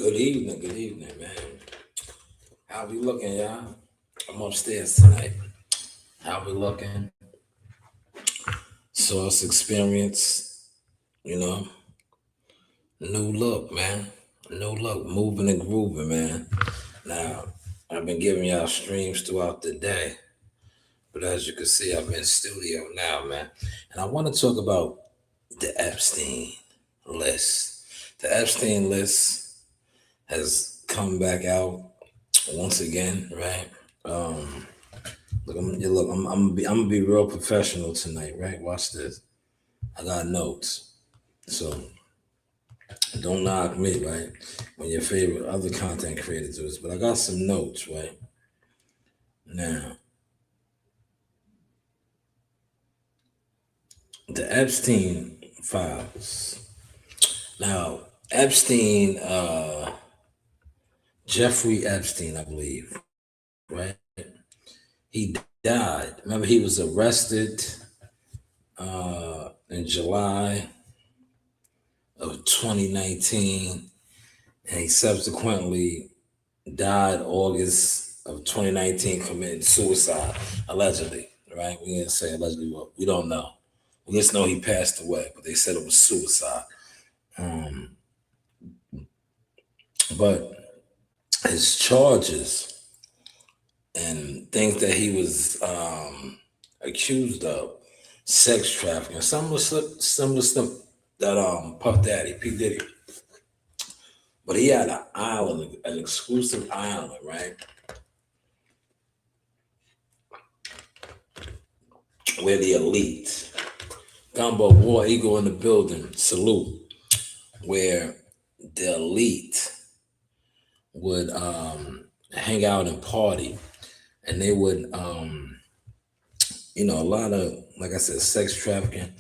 Good evening, man. How we looking, y'all? I'm upstairs tonight. How we looking? Source experience, you know, new look, man. New look, moving and grooving, man. Now, I've been giving y'all streams throughout the day, but as you can see, I'm in studio now, man. And I want to talk about the Epstein list. The Epstein list has come back out once again, right? Um, I'm gonna be real professional tonight, right? Watch this. I got notes, so don't knock me, right? When your favorite other content creators do this, but I got some notes, right? Now, the Epstein files. Now, Epstein, Jeffrey Epstein, I believe, right? He died. Remember, he was arrested in July of 2019, and he subsequently died August of 2019, committed suicide, allegedly, right? We didn't say allegedly, well, we don't know. We just know he passed away, but they said it was suicide. Um, but his charges and things that he was accused of, sex trafficking, some of the stuff that Puff Daddy, P. Diddy, but he had an island, an exclusive island, right? Where the elite, Gumbo War Eagle in the building, salute, where the elite would hang out and party, and they would, a lot of, like I said, sex trafficking,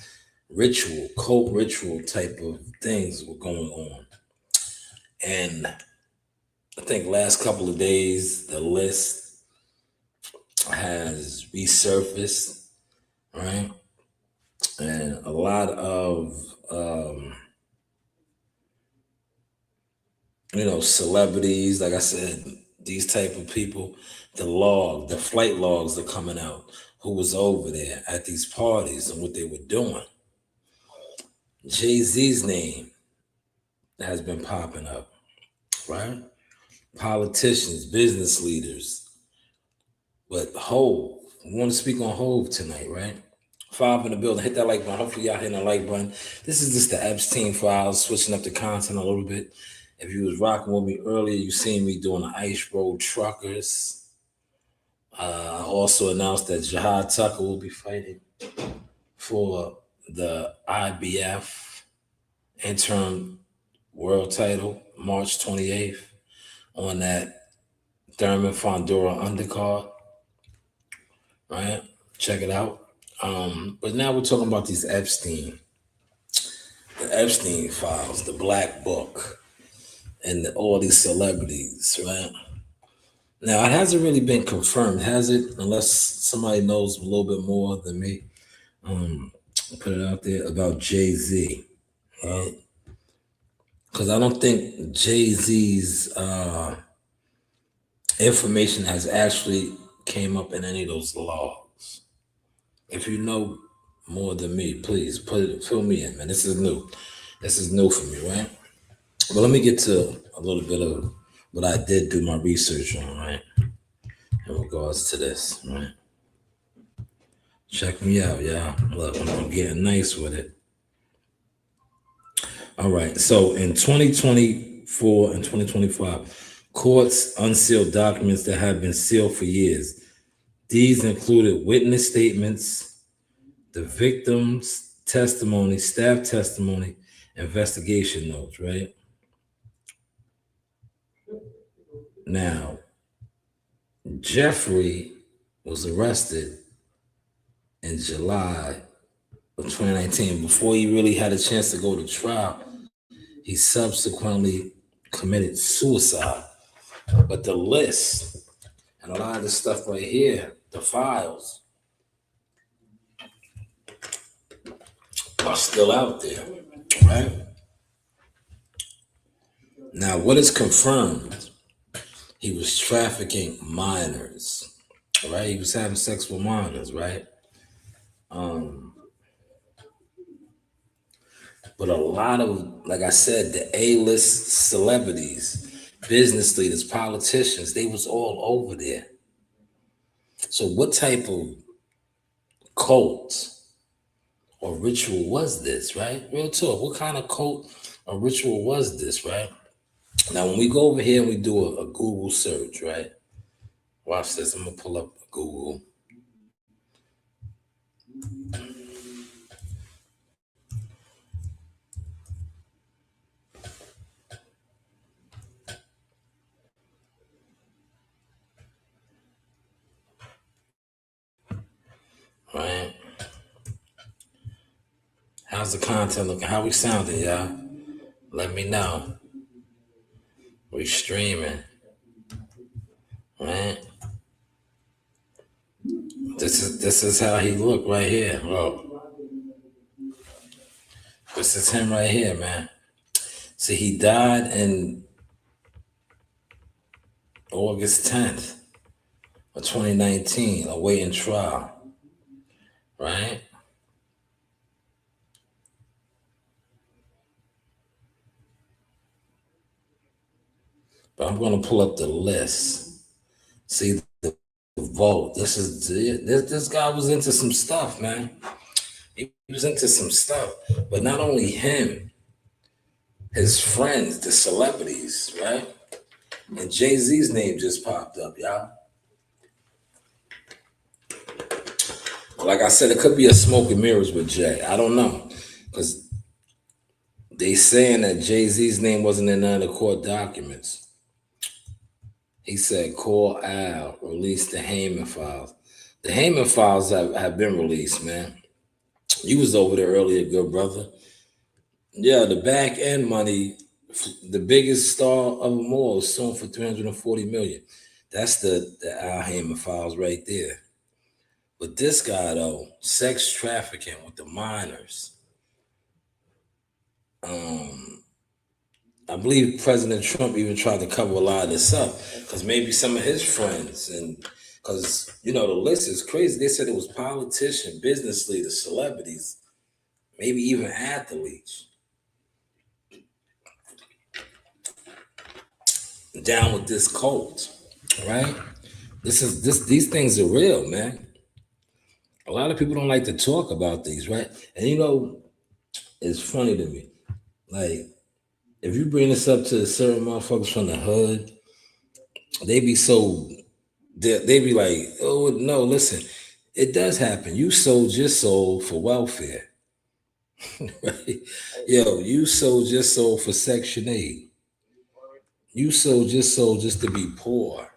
ritual, cult ritual type of things were going on. And I think last couple of days, the list has resurfaced, right? And a lot of celebrities, like I said, these type of people, the flight logs are coming out, who was over there at these parties and what they were doing. Jay-Z's name has been popping up, right? Politicians, business leaders. But Hove, we want to speak on Hove tonight, right? 5 in the building. Hit that like button. Hopefully y'all hitting the like button. This is just the Epstein files, switching up the content a little bit. If you was rocking with me earlier, you seen me doing the Ice Road Truckers. I also announced that Jihad Tucker will be fighting for the IBF interim world title March 28th on that Thurman Fondura undercard, right? Check it out. But now we're talking about the Epstein files, the Black Book, and all these celebrities, right? Now, it hasn't really been confirmed, has it? Unless somebody knows a little bit more than me. Put it out there about Jay-Z, right? Because I don't think Jay-Z's information has actually came up in any of those logs. If you know more than me, please fill me in, man. This is new. This is new for me, right? But let me get to a little bit of what I did do my research on, right? In regards to this, right? Check me out, y'all. Look, I'm getting nice with it. All right. So in 2024 and 2025, courts unsealed documents that have been sealed for years. These included witness statements, the victim's testimony, staff testimony, investigation notes, right? Now, Jeffrey was arrested in July of 2019. Before he really had a chance to go to trial, he subsequently committed suicide. But the list and a lot of the stuff right here, the files, are still out there, right? Now, what is confirmed? He was trafficking minors, right? He was having sex with minors, right? Um, but a lot of, like I said, the A-list celebrities, business leaders, politicians, they was all over there. So what type of cult or ritual was this, right? Real talk. What kind of cult or ritual was this, right? Now, when we go over here and we do a Google search, right? Watch this. I'm gonna pull up Google, right? How's the content looking? How we sounding, y'all? Let me know. We streaming, right? This is how he looked right here. Look, this is him right here, man. See, he died in August 10th of 2019, awaiting trial, right? But I'm gonna pull up the list. See the vote. This guy was into some stuff, man. He was into some stuff. But not only him, his friends, the celebrities, right? And Jay-Z's name just popped up, y'all. Like I said, it could be a smoke and mirrors with Jay. I don't know. Because they saying that Jay-Z's name wasn't in none of the court documents. He said, call Al, release the Heyman files. The Heyman files have been released, man. You was over there earlier, good brother. Yeah, the back end money, the biggest star of them all, is sold for 340 million. That's the Al Heyman files right there. But this guy though, sex trafficking with the minors. Um, I believe President Trump even tried to cover a lot of this up because maybe some of his friends and because the list is crazy. They said it was politicians, business leaders, celebrities, maybe even athletes down with this cult, right? These things are real, man. A lot of people don't like to talk about these, right? And it's funny to me. Like, if you bring this up to certain motherfuckers from the hood, they be so they be like, oh no, listen, it does happen. You sold your soul for welfare, right? Yo, you sold your soul for Section 8. You sold your soul just to be poor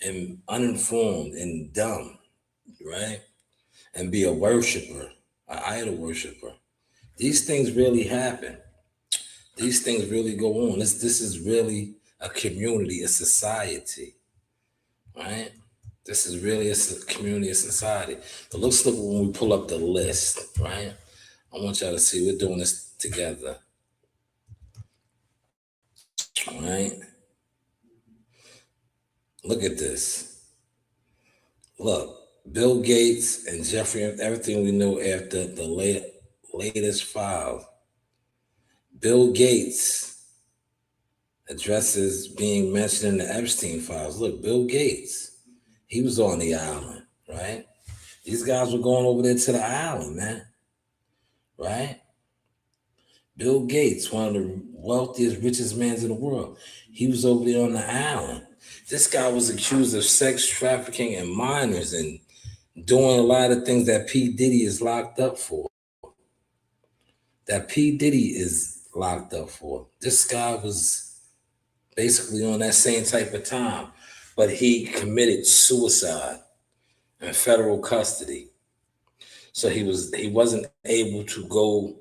and uninformed and dumb, right? And be a worshiper, an idol worshiper. These things really happen. These things really go on. This is really a community, a society, right? This is really community, a society. But let's look when we pull up the list, right? I want y'all to see we're doing this together, all right? Look at this. Look, Bill Gates and Jeffrey, everything we know after the latest file. Bill Gates addresses being mentioned in the Epstein files. Look, Bill Gates, he was on the island, right? These guys were going over there to the island, man, right? Bill Gates, one of the wealthiest, richest men in the world, he was over there on the island. This guy was accused of sex trafficking and minors and doing a lot of things that P. Diddy is locked up for. That P. Diddy is locked up for. This guy was basically on that same type of time, but he committed suicide in federal custody. So he wasn't able to go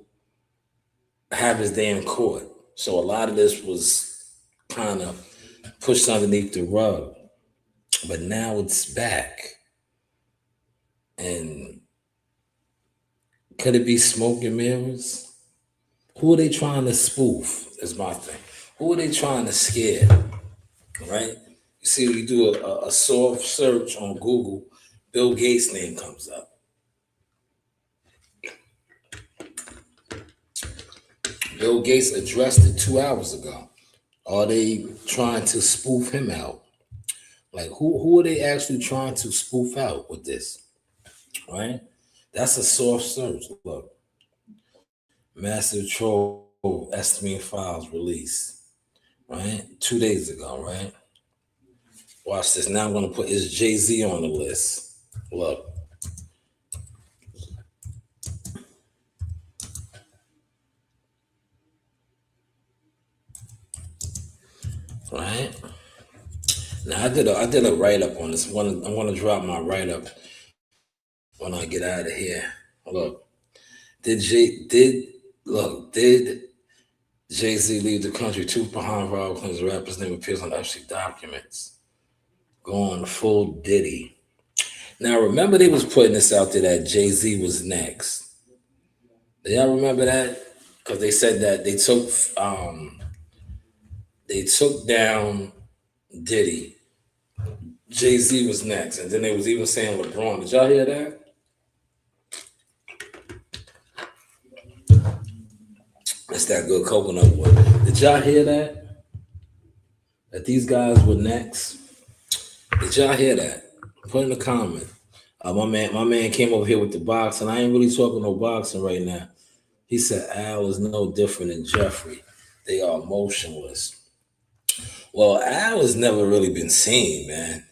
have his day in court. So a lot of this was kind of pushed underneath the rug. But now it's back. And could it be smoke and mirrors? Who are they trying to spoof? Is my thing. Who are they trying to scare? Right? You see, you do a soft search on Google, Bill Gates' name comes up. Bill Gates addressed it 2 hours ago. Are they trying to spoof him out? Like who are they actually trying to spoof out with this? Right? That's a soft search. Look, massive troll Epstein files released. Right? 2 days ago, right? Watch this. Now I'm gonna put is Jay-Z on the list. Look. Right? Now I did a write-up on this. I'm gonna drop my write-up when I get out of here. Look. Did Jay-Z leave the country? Truth behind Rob Clinton's rapper's name appears on Epstein documents. Going full Diddy. Now remember they was putting this out there that Jay-Z was next. Do y'all remember that? Because they said that they took down Diddy. Jay-Z was next. And then they was even saying LeBron. Did y'all hear that? That's that good coconut water. Did y'all hear that? That these guys were next? Did y'all hear that? Put in the comment. My man came over here with the box, and I ain't really talking no boxing right now. He said Al is no different than Jeffrey. They are motionless. Well, Al has never really been seen, man.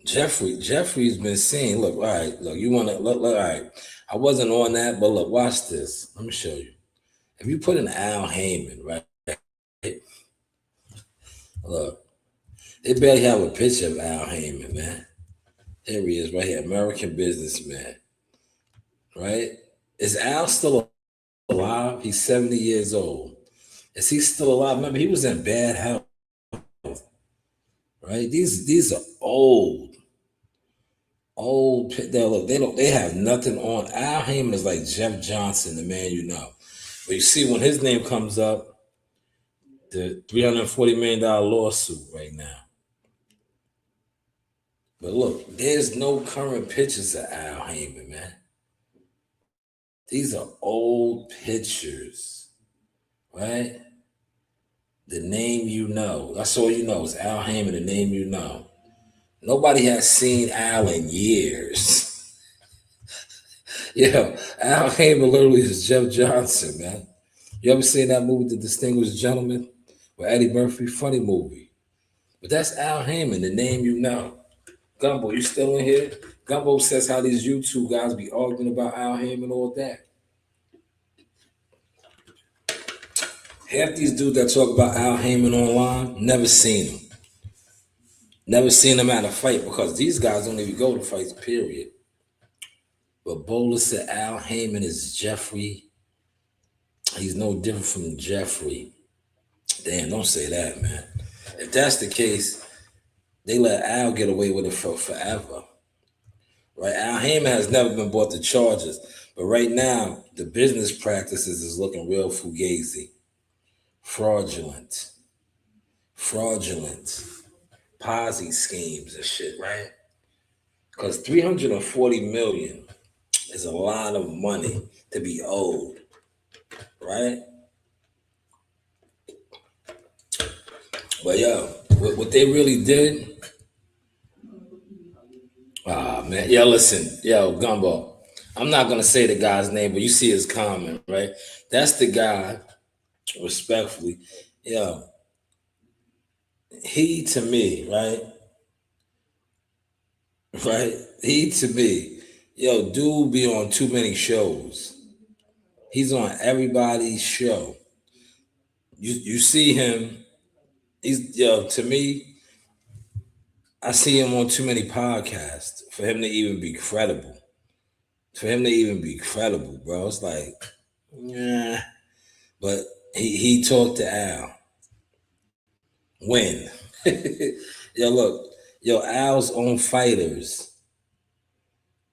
Jeffrey's been seen. Look, all right, look, you wanna look, all right. I wasn't on that, but look, watch this. Let me show you. If you put in Al Heyman, right? Look, they barely have a picture of Al Heyman, man. Here he is, right here, American businessman. Right? Is Al still alive? He's 70 years old. Is he still alive? Remember, he was in bad health. Right? These are old. They have nothing on. Al Heyman is like Jeff Johnson, the man you know. But you see, when his name comes up, the $340 million lawsuit right now. But look, there's no current pictures of Al Heyman, man. These are old pictures, right? The name you know. That's all you know is Al Heyman, the name you know. Nobody has seen Al in years. Yeah, Al Heyman literally is Jeff Johnson, man. You ever seen that movie, The Distinguished Gentleman, with Eddie Murphy? Funny movie. But that's Al Heyman, the name you know. Gumbo, you still in here? Gumbo says how these YouTube guys be arguing about Al Heyman all that. Half these dudes that talk about Al Heyman online, never seen him. Never seen him at a fight because these guys don't even go to fights, period. But Bowler said Al Heyman is Jeffrey. He's no different from Jeffrey. Damn, don't say that, man. If that's the case, they let Al get away with it for forever. Right? Al Heyman has never been brought to charges. But right now, the business practices is looking real fugazi. Fraudulent. Posse schemes and shit, right? Because 340 million is a lot of money to be owed, right? But yo, what they really did, man, yo, listen, yo, Gumbo, I'm not gonna say the guy's name, but you see his comment, right? That's the guy, respectfully, yo, he to me, right? Right? He to me, yo, dude be on too many shows. He's on everybody's show. You see him, to me, I see him on too many podcasts for him to even be credible. Bro. It's like, yeah. But he talked to Al. When? Yo, look, Al's own fighters.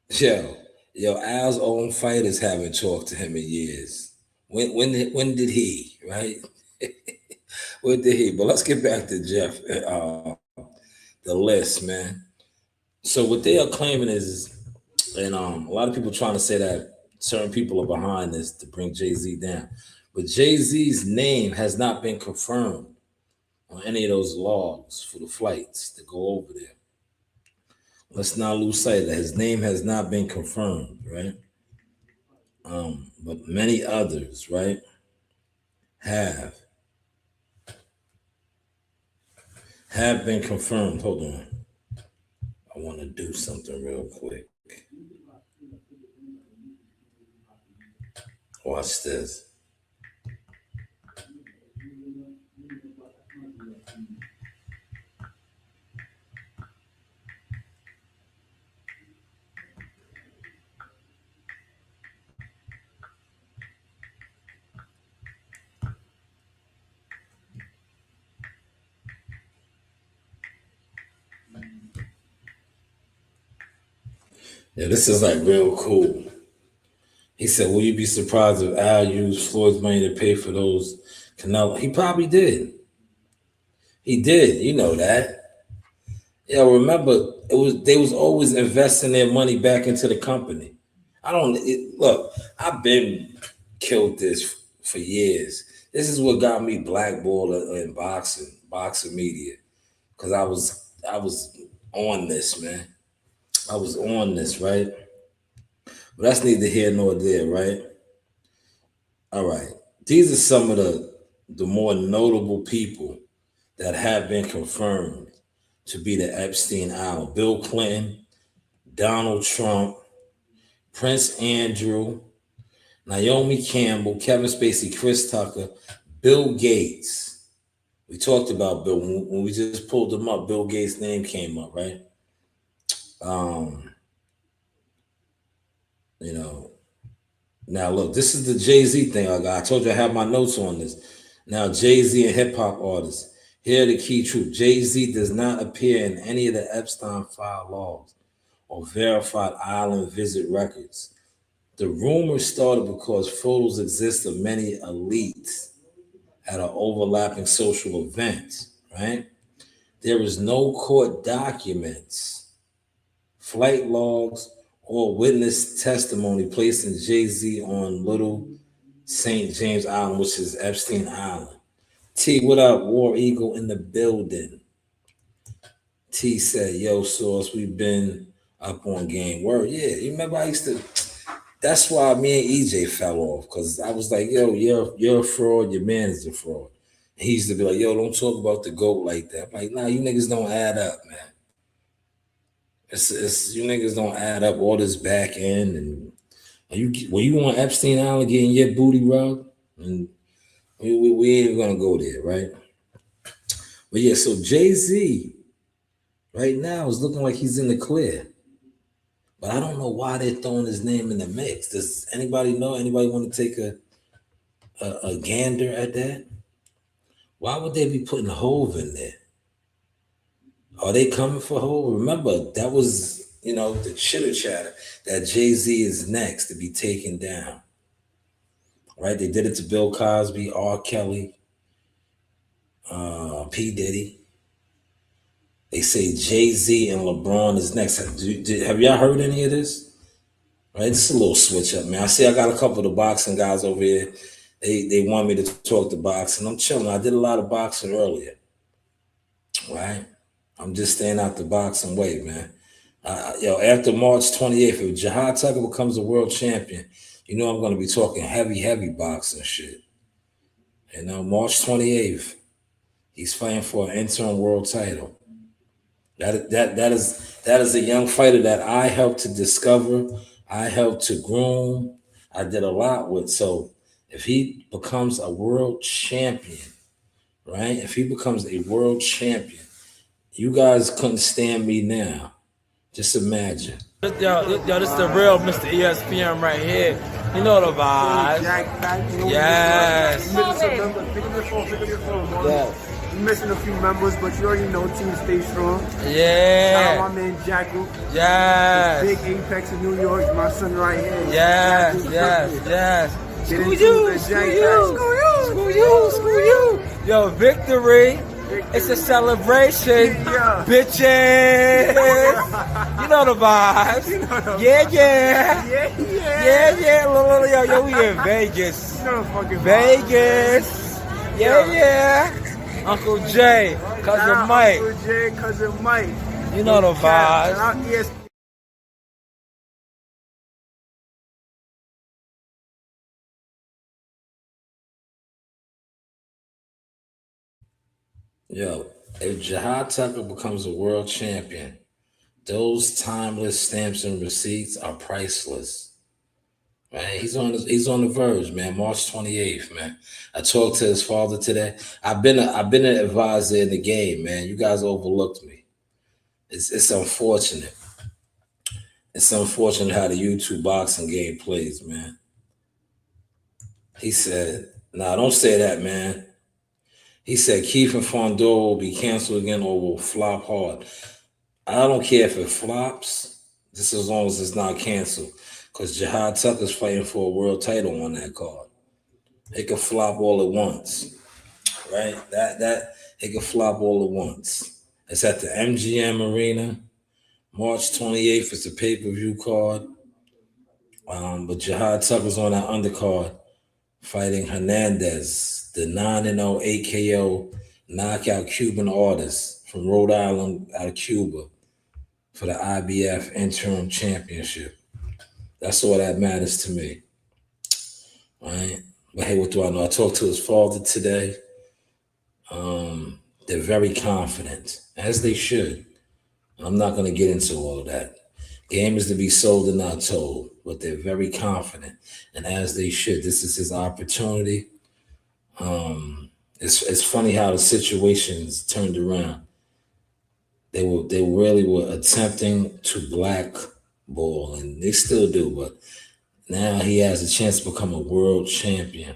Al's own fighters haven't talked to him in years. When did he, right? What the heat? But let's get back to Jeff. The list, man. So what they are claiming is, and a lot of people trying to say that certain people are behind this to bring Jay-Z down, but Jay-Z's name has not been confirmed on any of those logs for the flights to go over there. Let's not lose sight of that. His name has not been confirmed, right? But many others, right, have been confirmed. Hold on. I want to do something real quick. Watch this. Yeah, this is like real cool. He said, "Will you be surprised if Al used Floyd's money to pay for those Canelo?" He probably did. He did. You know that. Yeah, remember they was always investing their money back into the company. Look. I've been killed this for years. This is what got me blackballed in boxing media, because I was on this, man. I was on this, right? But that's neither here nor there, right? All right. These are some of the more notable people that have been confirmed to be the Epstein Island. Bill Clinton, Donald Trump, Prince Andrew, Naomi Campbell, Kevin Spacey, Chris Tucker, Bill Gates. We talked about Bill when we just pulled him up. Bill Gates' name came up, right? You know. Now look, this is the Jay-Z thing. I told you I have my notes on this. Now Jay-Z and hip hop artists. Here the key truth: Jay-Z does not appear in any of the Epstein file logs or verified island visit records. The rumor started because photos exist of many elites at an overlapping social event, right? There is no court documents, flight logs, or witness testimony placing Jay-Z on Little St. James Island, which is Epstein Island. T, what up? War Eagle in the building. T said, yo, Source, we've been up on game. Word, yeah. You remember I used to... That's why me and EJ fell off, because I was like, yo, you're a fraud, your man is a fraud. And he used to be like, yo, don't talk about the GOAT like that. I'm like, nah, you niggas don't add up, man. It's you niggas don't add up all this back end, and were you on Epstein Island getting your booty rubbed? And we ain't gonna go there, right? But yeah, so Jay-Z right now is looking like he's in the clear. But I don't know why they're throwing his name in the mix. Does anybody know? Anybody want to take a gander at that? Why would they be putting Hove in there? Are they coming for Hove? Remember, that was, the chitter chatter that Jay-Z is next to be taken down. Right? They did it to Bill Cosby, R. Kelly, P. Diddy. They say Jay-Z and LeBron is next. Have y'all heard any of this? Right, this is a little switch up, man. I got a couple of the boxing guys over here. They want me to talk to boxing. I'm chilling. I did a lot of boxing earlier. Right? I'm just staying out the boxing way, man. After March 28th, if Jihad Tucker becomes a world champion, I'm going to be talking heavy boxing shit. March 28th, he's fighting for an interim world title. That is a young fighter that I helped to discover, I helped to groom, I did a lot with. So if he becomes a world champion, right? If he becomes a world champion, you guys couldn't stand me now. Just imagine. Yo, this is the real Mr. ESPN right here. You know the vibes. Yes. Yes. You're missing a few members, but you already know team stay strong. Yeah. Shout out my man Jackal. Yes. The big Apex in New York, my son right here. Yes. Screw you. Yo, victory. It's a celebration. Yeah. Bitches. You know the vibes. Yeah. Yo, we in Vegas. You know the fucking Vegas. Yeah. Uncle Jay, cousin Mike. Uncle Jay, cousin Mike. You know the Shout vibes. out ESPN. Yo, if Jihad Tucker becomes a world champion, those timeless stamps and receipts are priceless. Man, he's on the verge, man. March 28th, man. I talked to his father today. I've been an advisor in the game, man. You guys overlooked me. It's unfortunate. It's unfortunate how the YouTube boxing game plays, man. He said, "Nah, don't say that, man." He said Keith and Fondor will be canceled again or will flop hard. I don't care if it flops, just as long as it's not canceled. Because Jihad Tucker's fighting for a world title on that card. It could flop all at once. Right? That it could flop all at once. It's at the MGM Arena. March 28th is the pay-per-view card. But Jihad Tucker's on that undercard fighting Hernandez, the 9-0 AKO knockout Cuban artist from Rhode Island out of Cuba for the IBF interim championship. That's all that matters to me. All right? But hey, what do I know? I talked to his father today. They're very confident, as they should. I'm not going to get into all of that. Game is to be sold and not told, but they're very confident, and as they should. This is his opportunity. It's funny how the situations turned around. They really were attempting to blackball, and they still do, but now he has a chance to become a world champion.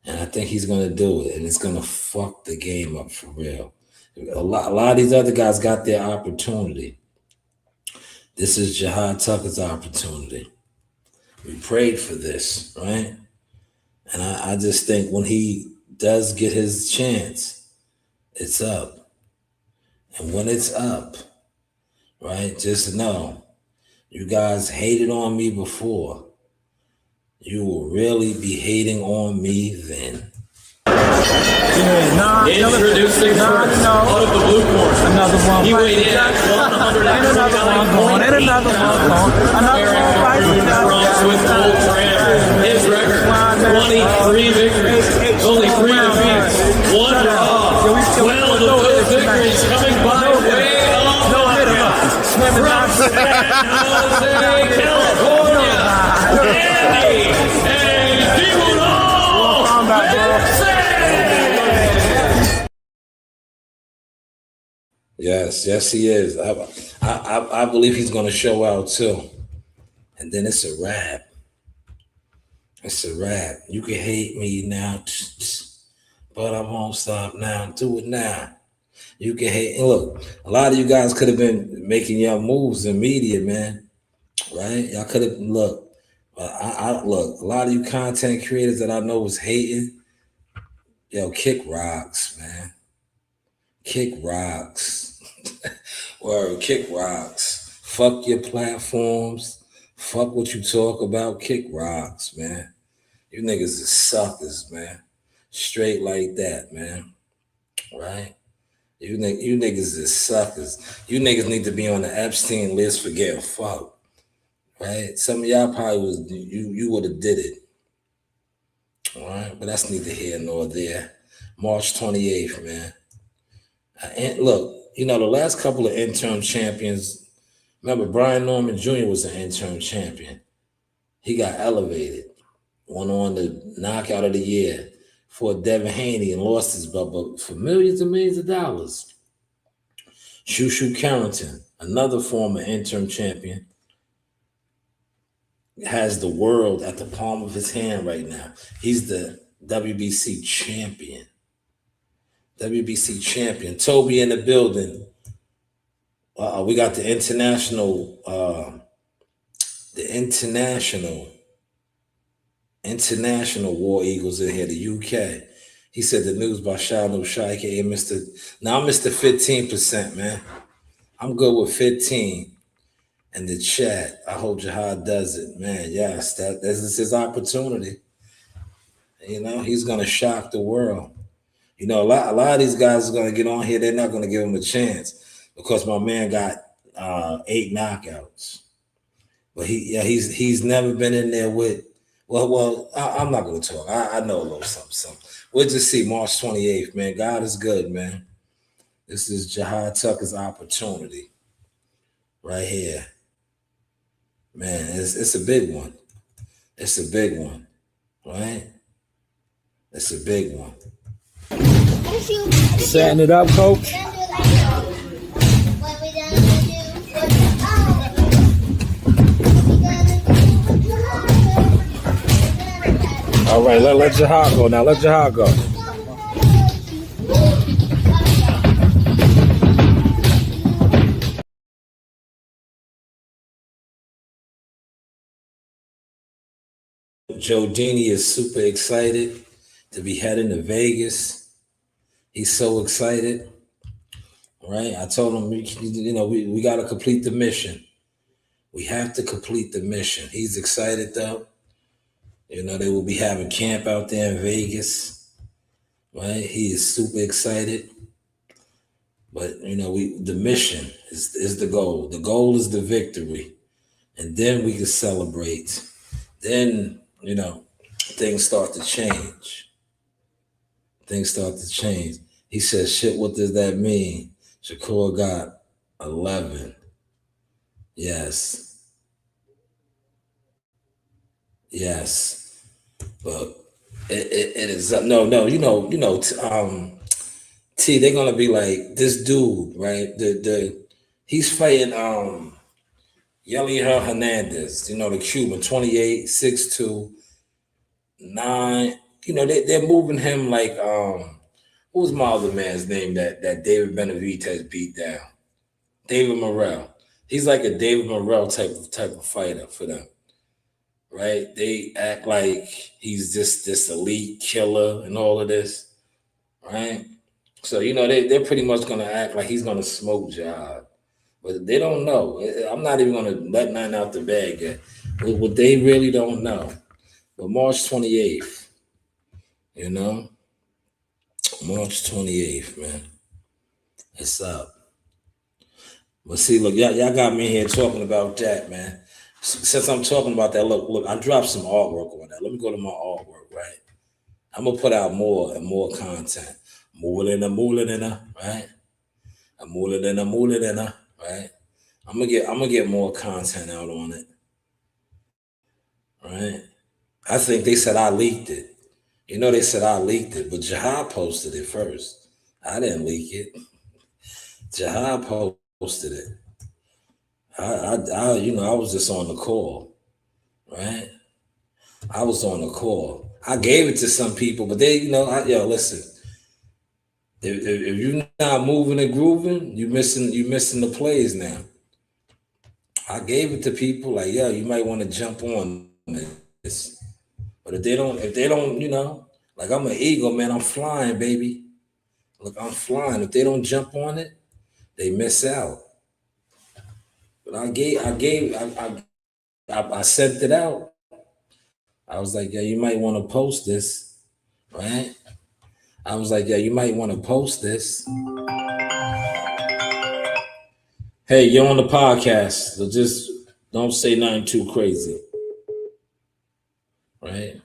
And I think he's going to do it, and it's going to fuck the game up for real. A lot of these other guys got their opportunity. This is Jihad Tucker's opportunity. We prayed for this, right? And I just think when he does get his chance, it's up. And when it's up, right, just know, you guys hated on me before. You will really be hating on me then. Introducing out of the blue corner. Another one. He weighed in at 109 with gold trim. His record, 23 victories, only 3 defeats, 1 draw. 12 of those victories coming by way of from San Jose, California. Andy and Yes, he is. I believe he's going to show out too. And then it's a wrap. It's a wrap. You can hate me now, but I won't stop now. Do it now. You can hate. And look, a lot of you guys could have been making your moves in media, man. Right? Y'all could have, look. Look, a lot of you content creators that I know was hating. Yo, kick rocks, man. Kick rocks. Word, kick rocks. Fuck your platforms. Fuck what you talk about. Kick rocks, man. You niggas is suckers, man. Straight like that, man. Right? You niggas is suckers. You niggas need to be on the Epstein list for getting fucked. Right? Some of y'all probably was, you would have did it. All right? But that's neither here nor there. March 28th, man. And look, the last couple of interim champions, remember Brian Norman Jr. was an interim champion. He got elevated, went on the knockout of the year for Devin Haney and lost his belt, but for millions and millions of dollars. Shushu Carrington, another former interim champion, has the world at the palm of his hand right now. He's the WBC champion. WBC champion. Toby in the building. We got the international War Eagles in here, the UK. He said the news by Shanewz, aka Mr. Now I'm Mr. 15%, man. I'm good with 15. And the chat, I hope Jihad does it, man. Yes, this is his opportunity. You know, he's gonna shock the world. You know, a lot of these guys are gonna get on here. They're not gonna give him a chance because my man got 8 knockouts. But he's never been in there with. I'm not gonna talk. I know a little something. We'll just see March 28th, man. God is good, man. This is Jihad Tucker's opportunity right here. Man, it's a big one. It's a big one, right? It's a big one. Setting it up, coach. All right, let Jihad go now. Let Jihad go. Joe Dini is super excited to be heading to Vegas. He's so excited, right? I told him, we got to complete the mission. We have to complete the mission. He's excited though. You know, they will be having camp out there in Vegas, right? He is super excited. But, the mission is the goal. The goal is the victory. And then we can celebrate. Then, things start to change. Things start to change. He says, shit, what does that mean? Shakur got 11. Yes. But it is T, they're gonna be like this dude, right? He's fighting Yelier Hernandez, the Cuban, 28, 6'2", 9. They're moving him like what was my other man's name that David Benavidez beat down? David Morrell. He's like a David Morrell type of fighter for them. Right? They act like he's just this elite killer and all of this. Right? So, they're pretty much gonna act like he's gonna smoke Jihad. But they don't know. I'm not even gonna let nothing out the bag yet. What they really don't know. But March 28th, March 28th, man. It's up. But see, look, y'all got me here talking about that, man. Since I'm talking about that, look, I dropped some artwork on that. Let me go to my artwork, right? I'm gonna put out more and more content. Right? Right? I'm gonna get more content out on it. Right? I think they said I leaked it. They said I leaked it, but Jihad posted it first. I didn't leak it. Jihad posted it. I was just on the call, right? I was on the call. I gave it to some people, but they, listen. If you're not moving and grooving, you missing the plays now. I gave it to people like, you might want to jump on this. But if they don't, like I'm an eagle, man, I'm flying, baby. Look, I'm flying. If they don't jump on it, they miss out. But I sent it out. I was like, you might want to post this, right? I was like, you might want to post this. Hey, you're on the podcast, so just don't say nothing too crazy, right?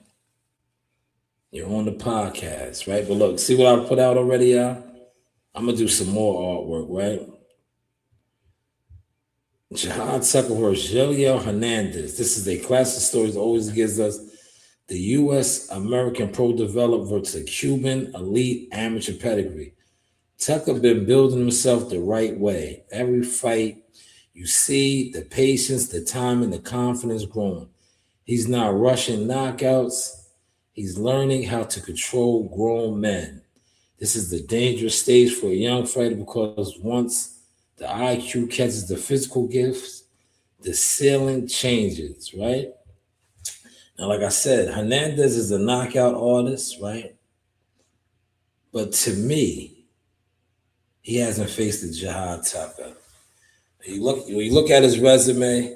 You're on the podcast, right? But look, see what I put out already, y'all? I'm going to do some more artwork, right? Jihad Tucker versus Yelier Hernandez. This is a classic story that always gives us the U.S. American pro developed versus a Cuban elite amateur pedigree. Tucker been building himself the right way. Every fight you see, the patience, the time, and the confidence growing. He's not rushing knockouts. He's learning how to control grown men. This is the dangerous stage for a young fighter because once the IQ catches the physical gifts, the ceiling changes, right? Now, like I said, Hernandez is a knockout artist, right? But to me, he hasn't faced the Jihad Tucker. When you look at his resume,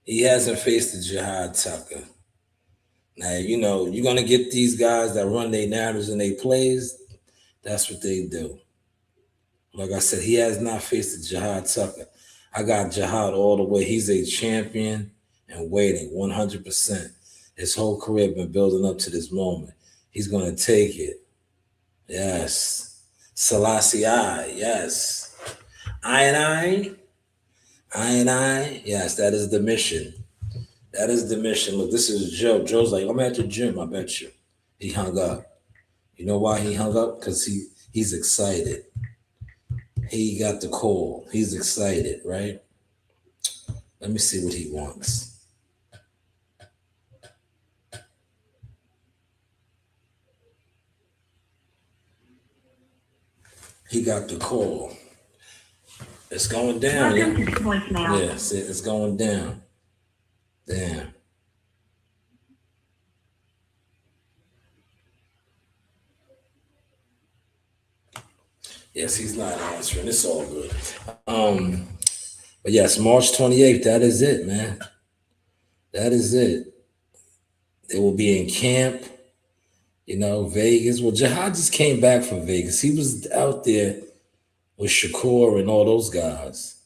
he hasn't faced the Jihad Tucker. Now, you know, you're going to get these guys that run their narratives and they plays. That's what they do. Like I said, he has not faced the Jihad Tucker. I got Jihad all the way. He's a champion and waiting 100%. His whole career been building up to this moment. He's going to take it. Yes. Selassie I. Yes. I. Yes, that is the mission. That is the mission. Look, this is Joe. Joe's like, I'm at the gym, I bet you. He hung up. You know why he hung up? Because he's excited. He got the call. He's excited, right? Let me see what he wants. He got the call. It's going down. Welcome to the voicemail. Yeah, see, it's going down. Damn. Yes, he's not answering. It's all good. But yes, March 28th, that is it, man. That is it. They will be in camp, you know, Vegas. Well, Jihad just came back from Vegas. He was out there with Shakur and all those guys.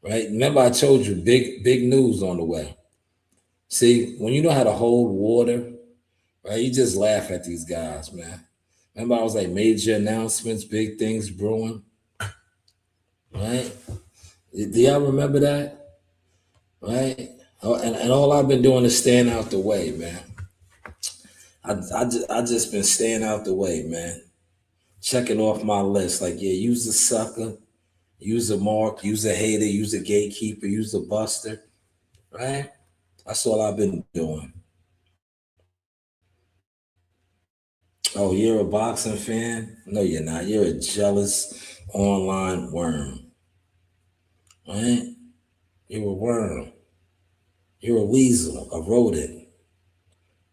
Right? Remember, I told you, big news on the way. See, when you know how to hold water, right, you just laugh at these guys, man. Remember, I was like, major announcements, big things brewing, right? Do y'all remember that? Right? And all I've been doing is staying out the way, man. I just been staying out the way, man. Checking off my list. Like, yeah, use a sucker, use a mark, use a hater, use a gatekeeper, use a buster, right? That's all I've been doing. Oh, you're a boxing fan? No, you're not. You're a jealous online worm. Right? You're a worm. You're a weasel, a rodent.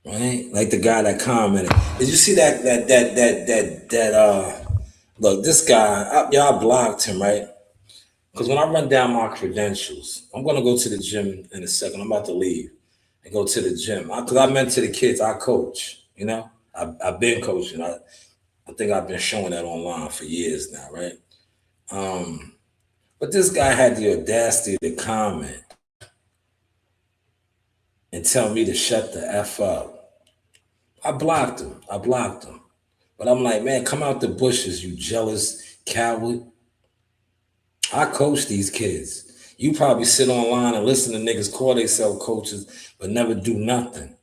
Right? Like the guy that commented. Did you see that look, this guy, y'all blocked him, right? Because when I run down my credentials, I'm gonna go to the gym in a second. I'm about to leave and go to the gym. Because I meant to the kids, I coach, you know? I've been coaching. I think I've been showing that online for years now, right? But this guy had the audacity to comment and tell me to shut the F up. I blocked him. But I'm like, man, come out the bushes, you jealous coward. I coach these kids. You probably sit online and listen to niggas call themselves coaches, but never do nothing.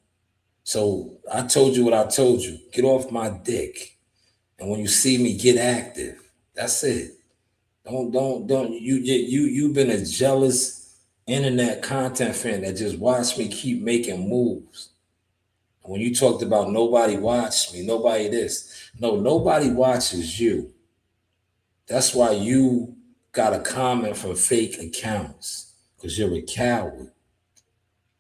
So I told you what I told you. Get off my dick. And when you see me, get active. That's it. Don't. You've been a jealous internet content fan that just watched me keep making moves. When you talked about nobody watched me, nobody this. No, nobody watches you. That's why you got a comment from fake accounts, because you're a coward.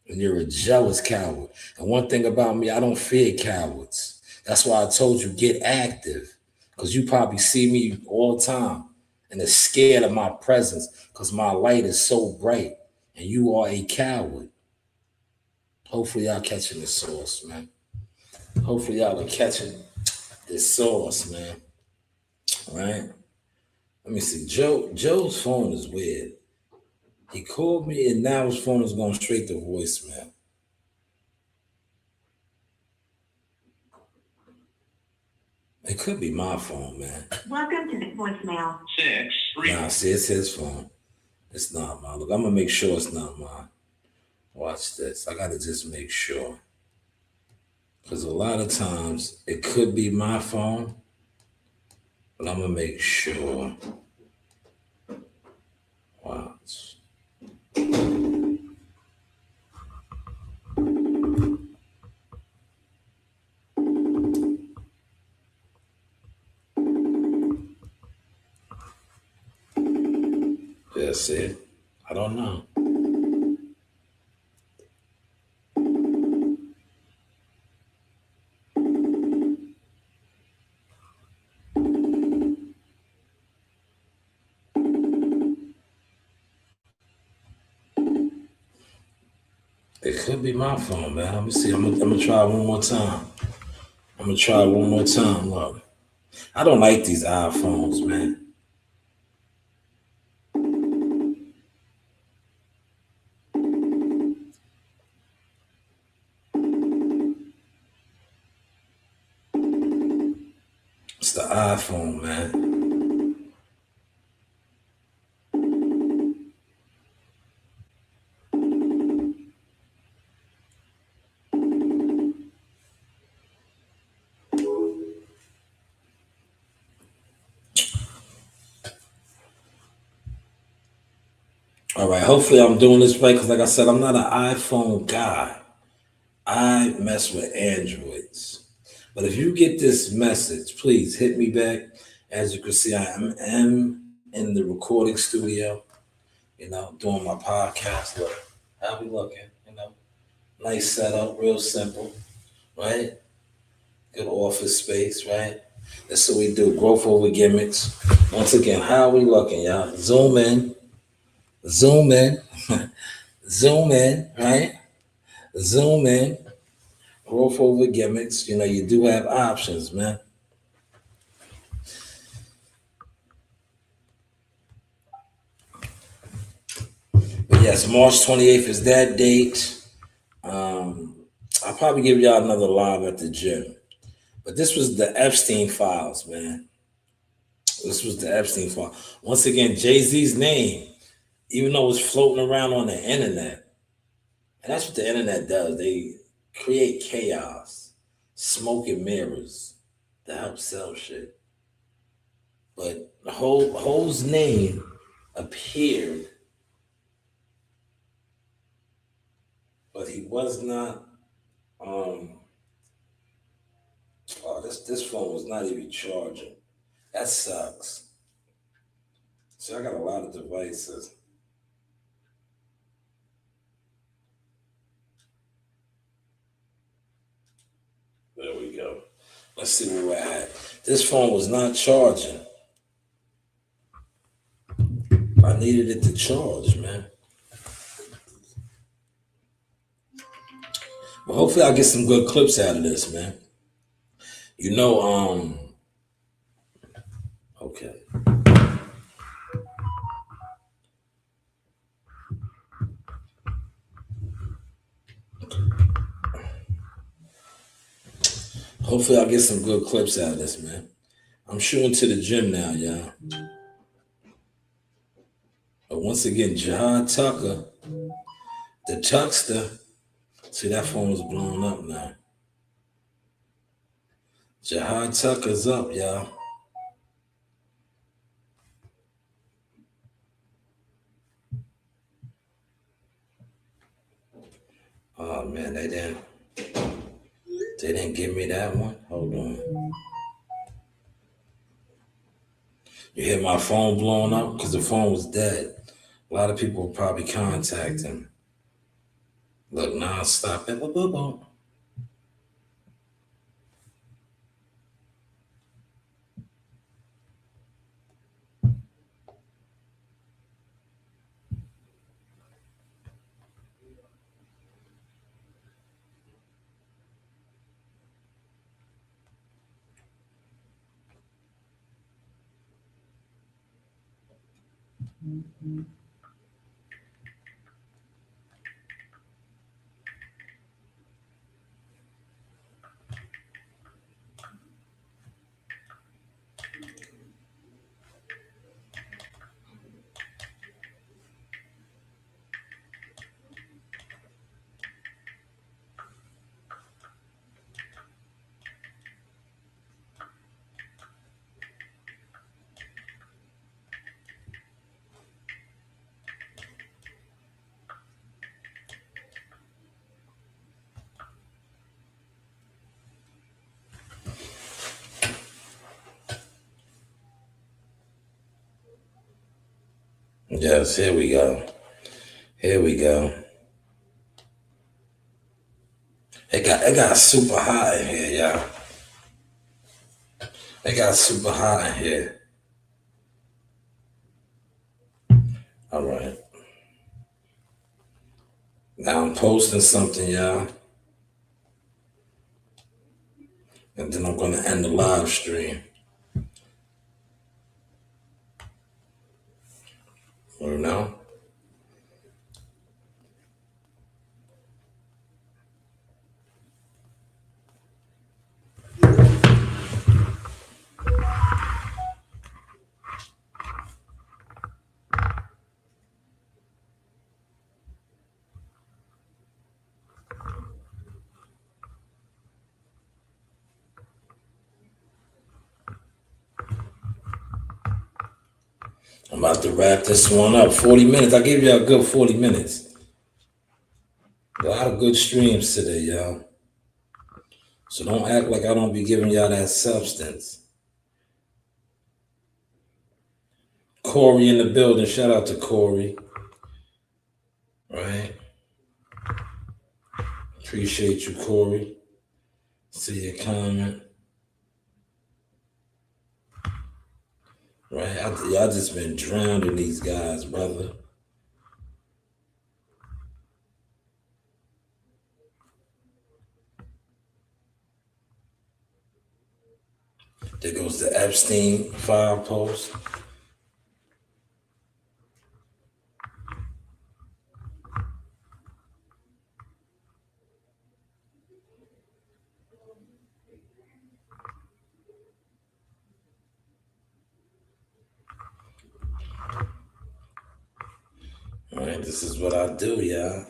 And you're a jealous coward. And one thing about me, I don't fear cowards. That's why I told you, get active. Because you probably see me all the time and are scared of my presence because my light is so bright and you are a coward. Hopefully y'all catching the sauce, man. Hopefully y'all are catching this sauce, man. All right? Let me see. Joe's phone is weird. He called me and now his phone is going straight to voicemail. It could be my phone, man. Welcome to the voicemail. Nah, see, it's his phone. It's not mine. Look, I'm going to make sure it's not mine. Watch this. I got to just make sure. Because a lot of times it could be my phone, but I'm going to make sure. Watch. That's it. I don't know. It could be my phone, man. Let me see. I'm gonna try one more time. I'm gonna try one more time. Look, I don't like these iPhones, man. It's the iPhone, man. All right. Hopefully, I'm doing this right because, like I said, I'm not an iPhone guy. I mess with Androids. But if you get this message, please hit me back. As you can see, I am in the recording studio, doing my podcast. Look, how we looking? Nice setup, real simple, right? Good office space, right? That's what we do. Growth over gimmicks. Once again, how we looking, y'all? Zoom in, zoom in, zoom in, right? Zoom in. Growth over gimmicks. You do have options, man. But yes, March 28th is that date. I'll probably give y'all another live at the gym. But this was the Epstein files, man. This was the Epstein file. Once again, Jay-Z's name, even though it's floating around on the internet, and that's what the internet does. They create chaos, smoke and mirrors to help sell shit. But Ho's name appeared, but he was not. This phone was not even charging. That sucks. See, I got a lot of devices. There we go. Let's see where we're at. This phone was not charging. I needed it to charge, man. But hopefully I'll get some good clips out of this, man. Okay. Hopefully I'll get some good clips out of this, man. I'm shooting to the gym now, y'all. But once again, Jihad Tucker, the Tuckster. See, that phone was blown up now. Jihad Tucker's up, y'all. Oh man, they didn't give me that one. Hold on. You hear my phone blowing up because the phone was dead. A lot of people probably contacting. Look, nonstop. Yes, here we go. Here we go. It got super hot in here, y'all. It got super hot in here. All right. Now I'm posting something, y'all. And then I'm gonna end the live stream. You know? I'm about to wrap this one up. 40 minutes. I gave y'all a good 40 minutes. A lot of good streams today, y'all. So don't act like I don't be giving y'all that substance. Corey in the building. Shout out to Corey. Right? Appreciate you, Corey. See your comment. Right? Y'all just been drowning these guys, brother. There goes the Epstein file post. All right, this is what I do, y'all.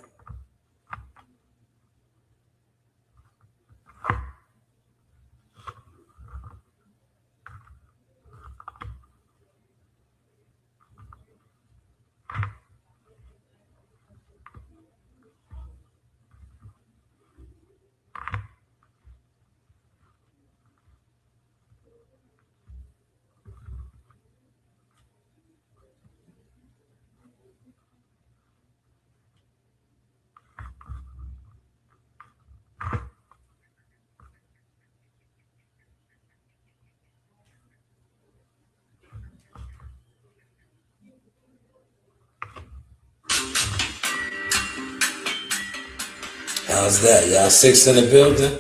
How's that? Y'all 6 in the building?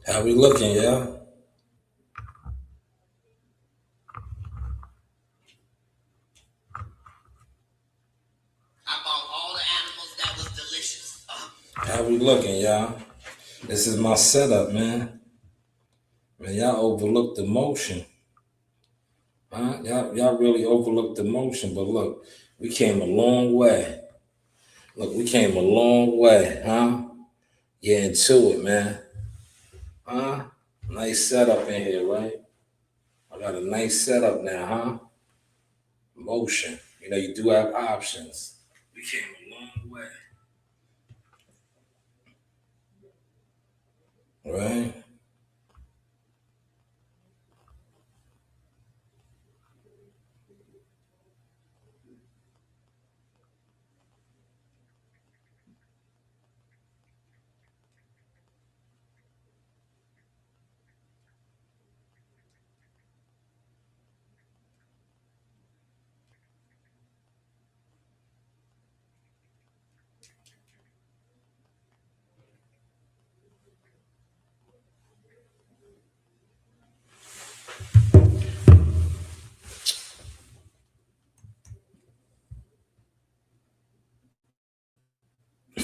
How we looking, y'all? I bought all the animals that was delicious. How we looking, y'all? This is my setup, man. Man, y'all overlooked the motion. Huh? Y'all really overlooked the motion, but look, we came a long way. Look, we came a long way, huh? Get into it, man. Huh? Nice setup in here, right? I got a nice setup now, huh? Motion. You know, you do have options. We came a long way. Right?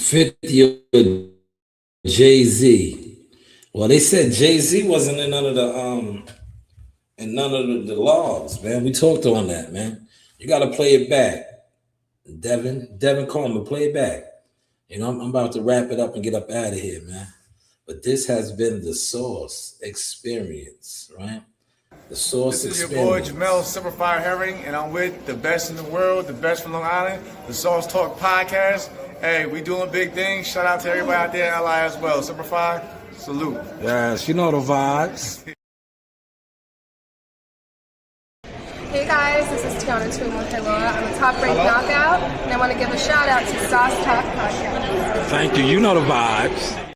'50 Jay-Z. Well, they said Jay-Z wasn't in none of the logs, man. We talked on that, man. You gotta play it back. Devin Coleman, play it back. You know, I'm about to wrap it up and get up out of here, man. But this has been the Source Experience, right? The Source This is your Experience. boy Jamel Simplified Herring, and I'm with the best in the world, the best from Long Island, the Sauce Talk Podcast. Hey, we doing big things. Shout out to everybody out there in LI as well. Simplified, salute. Yes, you know the vibes. Hey guys, this is Tiana Tuimuhelua. I'm a top-rated knockout, and I want to give a shout out to Sauce Talk Podcast. Thank you. You know the vibes.